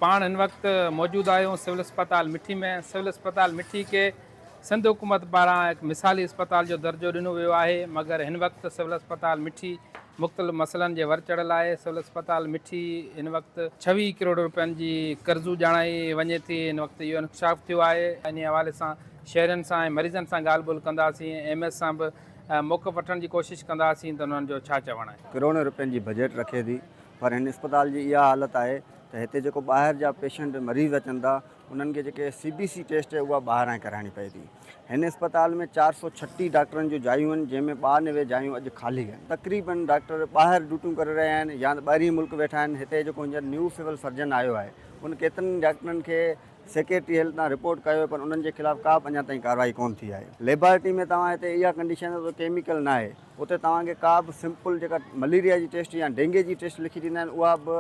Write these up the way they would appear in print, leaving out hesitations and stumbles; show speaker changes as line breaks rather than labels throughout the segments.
पाण हिन वक़्तु मौजूदु आहियूं सिविल अस्पताल मिठी में। सिविल अस्पताल मिठी के सिंध हुकूमत पारां हिकु मिसाली अस्पताल जो दर्जो ॾिनो वियो आहे, मगर हिन वक़्तु सिविल अस्पताल मिठी मुख़्तलिफ़ मसइलनि जे वर चढ़ियल आहे। सिविल अस्पताल मिठी हिन वक़्तु 26 करोड़ रुपयनि जी कर्ज़ू ॼाणाई वञे थी। हिन वक़्तु इहो इंकशाफ़ थियो आहे। इन हवाले सां शहरनि सां ऐं मरीज़नि सां ॻाल्हि ॿोल्हि कंदासीं। MS सां बि मौक़फ़ वठण जी कोशिशि कंदासीं त उन्हनि जो छा चवणु आहे।
करोड़ रुपयनि जी बजट रखे थी, पर हिन अस्पताल जी इहा हालत आहे त हिते जेको ॿाहिरि जा पेशेंट मरीज़ अचनि था उन्हनि खे जेके CBC टेस्ट आहे उहा ॿाहिरां कराइणी पए थी। हिन अस्पताल में 436 डॉक्टरनि जूं जायूं आहिनि, जंहिंमें 92 जायूं अॼु ख़ाली आहिनि। तक़रीबन डॉक्टर ॿाहिरि ड्यूटियूं करे रहिया आहिनि या ॿाहिरीं मुल्क वेठा आहिनि। हिते जेको हींअर न्यू सिविल सर्जन आयो आहे उन केतिरनि डॉक्टरनि खे सेक्रेटरी हेल्थ तां रिपोर्ट कयो, पर उन्हनि जे ख़िलाफ़ु का बि अञा ताईं कार्रवाई कोन थी आहे। लेबोरेटरी में तव्हां हिते इहा कंडीशन आहे त केमिकल न आहे, उते तव्हांखे का बि सिंपल जेका मलेरिया जी टेस्ट या डेंगू जी टेस्ट लिखी ॾींदा आहिनि, उहा बि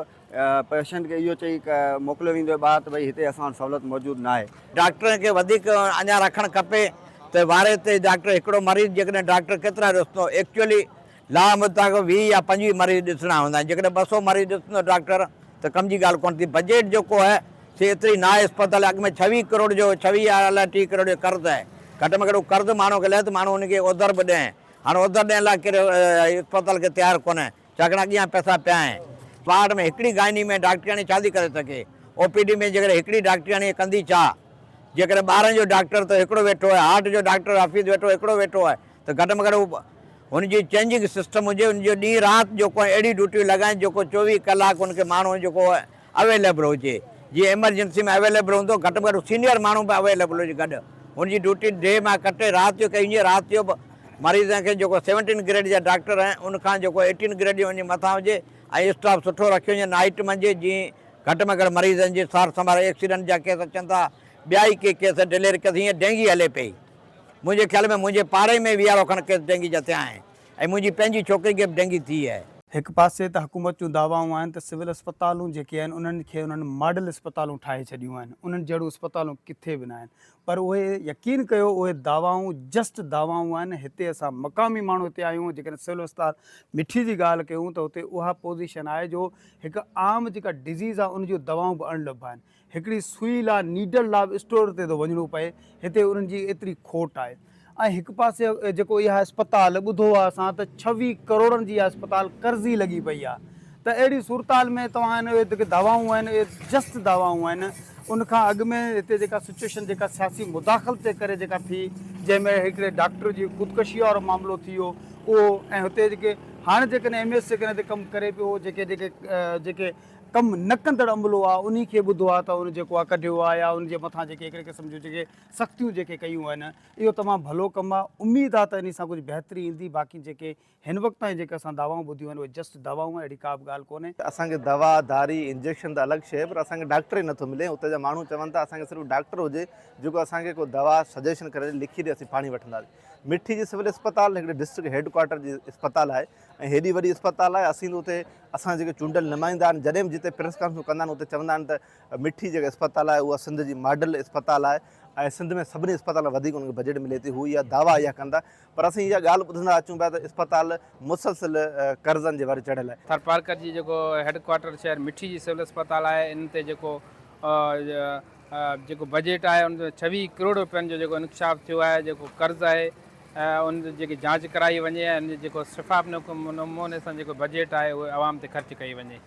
पेशेंट खे इहो चई मोकिलियो वेंदो आहे ॿाहिरि त भई हिते असां वटि सहूलियत मौजूदु न आहे।
डॉक्टर खे वधीक अञा रखणु खपे त वारे ते डॉक्टर हिकिड़ो मरीज़ जेकॾहिं डॉक्टर केतिरा ॾिसंदो। एक्चुअली ला मुताबिक़ 20 या 25 मरीज़ ॾिसणा हूंदा आहिनि। जेकॾहिं 200 मरीज़ ॾिसंदो डॉक्टर त कम जी ॻाल्हि कोन थी। बजट जेको आहे से एतिरी न आहे। अस्पताल अॻु में 26 करोड़ जो 26 या अलाए 30 करोड़ जो कर्ज़ु आहे। घटि में घटि कर्ज़ु माण्हू खे लहे त माण्हू हुनखे उधर बि ॾिए। हाणे उधर ॾियण लाइ कहिड़ो अस्पताल खे तयारु कोन्हे, छाकाणि अॻियां पैसा पिया आहिनि। प्लाट में हिकिड़ी गाइनी में डॉक्टराणी छा थी करे सघे। OPD में जेकॾहिं हिकिड़ी डॉक्टराणी कंदी छा। जेकॾहिं ॿारनि जो डॉक्टर त हिकिड़ो वेठो आहे, हार्ट जो डॉक्टर ऑफिस वेठो हिकिड़ो वेठो आहे, त घटि में घटि हुनजी चेंजिंग सिस्टम हुजे। हुनजो ॾींहुं राति जेको आहे अहिड़ी ड्यूटियूं लॻाइनि जेको 24 कलाक हुनखे माण्हू जेको आहे अवेलेबल हुजे। जीअं एमरजेंसी में अवेलेबल हूंदो, घटि में घटि सीनियर माण्हू बि अवेलेबल हुजे गॾु। हुनजी ड्यूटी डे मां कटे राति जो कई हुजे। राति जो बि मरीज़ खे जेको 17 ग्रेड जा डॉक्टर आहिनि उनखां जेको 18 ग्रेड जो वञी मथां हुजे ऐं स्टाफ सुठो रखियो वञे। नाइट मंझि जीअं घटि में घटि मरीज़नि जी सार संभाल। एक्सीडेंट जा केस अचनि था, ॿिया ई के केस डिलीवरी केस, हीअं डेंगी हले पई। मुंहिंजे ख्याल में मुंहिंजे पाड़े में 20 खनि केस डेंगी जा थिया आहिनि ऐं मुंहिंजी पंहिंजी छोकिरी खे बि डेंगी थी आहे।
एक पासे त हुकूमत जूं दावाऊं आहिनि त सिविल अस्पतालूं जेके आहिनि उन्हनि खे उन्हनि मॉडल अस्पतालूं ठाहे छॾियूं आहिनि। उन्हनि जहिड़ियूं अस्पतालूं किथे बि न आहिनि। पर उहे यकीन कयो उहे दावाऊं जस्ट दावाऊं आहिनि। हिते असां मक़ामी माण्हू हिते आहियूं। जेकॾहिं सिविल अस्पताल मिठी जी ॻाल्हि कयूं त हुते उहा पोज़ीशन आहे जो हिकु आम जेका डिज़ीज़ आहे उन जूं दवाऊं बि अणलभ आहिनि। हिकिड़ी सुई लाइ नीडल लाइ बि स्टोर ते थो वञिणो पए। हिते उन्हनि जी एतिरी खोट आहे। ऐं हिकु पासे जेको इहा अस्पताल ॿुधो आहे असां त 26 करोड़नि जी इहा अस्पताल कर्ज़ी लॻी पई आहे। त अहिड़ी सूरताल में तव्हां हिन जेके दवाऊं आहिनि इहे जस्ट दवाऊं आहिनि। उनखां अॻु में हिते जेका सिचुएशन जेका सियासी मुदाख़लत जे करे जेका थी, जंहिंमें हिकिड़े डॉक्टर जी ख़ुदकशीअ वारो मामिलो थी वियो उहो, ऐं हुते जेके हाणे जेकॾहिं MS जेकॾहिं हिते कमु करे पियो, जेके कमु न कंदड़ अमलो आहे उन खे ॿुधो आहे त उन जेको आहे कढियो आहे या उनजे मथां जेके हिकिड़े क़िस्म जूं जेके सख़्तियूं जेके कयूं आहिनि, इहो तमामु भलो कमु आहे। उमेदु आहे त इन सां कुझु बहितरी ईंदी। बाक़ी जेके हिन वक़्त ताईं जेके असां दवाऊं ॿुधियूं आहिनि उहे जस्ट दवाऊं, अहिड़ी का बि ॻाल्हि कोन्हे।
असांखे दवा दारी इंजेक्शन त अलॻि शइ, पर असांखे डॉक्टर ई नथो मिले। उते जा माण्हू चवनि था असांखे सिर्फ़ु डॉक्टर हुजे जेको असांखे को दवा सजेशन करे लिखी ॾे, असीं पाणी वठंदासीं। मिठी जी सिविल अस्पताल हिकिड़े डिस्ट्रिक्ट हेडक्वार्टर जी अस्पताल आहे ऐं हेॾी वॾी अस्पताल आहे। असीं उते असां जेके चूंडियल नुमाइंदा आहिनि जॾहिं बि जिते प्रेस कॉन्फ्रेंस कंदा आहिनि उते चवंदा आहिनि त मिठी जेका अस्पताल आहे उहा सिंध जी मॉडल अस्पताल आहे ऐं सिंध में सभिनी अस्पताल वधीक उनखे बजट मिले थी। हू इहा दावा इहा कंदा, पर असीं इहा ॻाल्हि ॿुधंदा अचूं पिया त अस्पताल मुसलसिल कर्ज़नि जे वर चढ़ियल आहे।
थरपारकर जी जेको हेडक्वार्टर शहर मिठी जी सिविल अस्पताल आहे, इन ते जेको बजट आहे उन 26 करोड़ रुपयनि जो जेको इंकशाफ़ थियो आहे, जेको कर्ज़ु आहे उन जेकी जांच कराई वञे ऐं उन जेको शिफ़ाफ़ नमूने सां जेको बजट आहे उहो आवाम ते ख़र्चु कई वञे।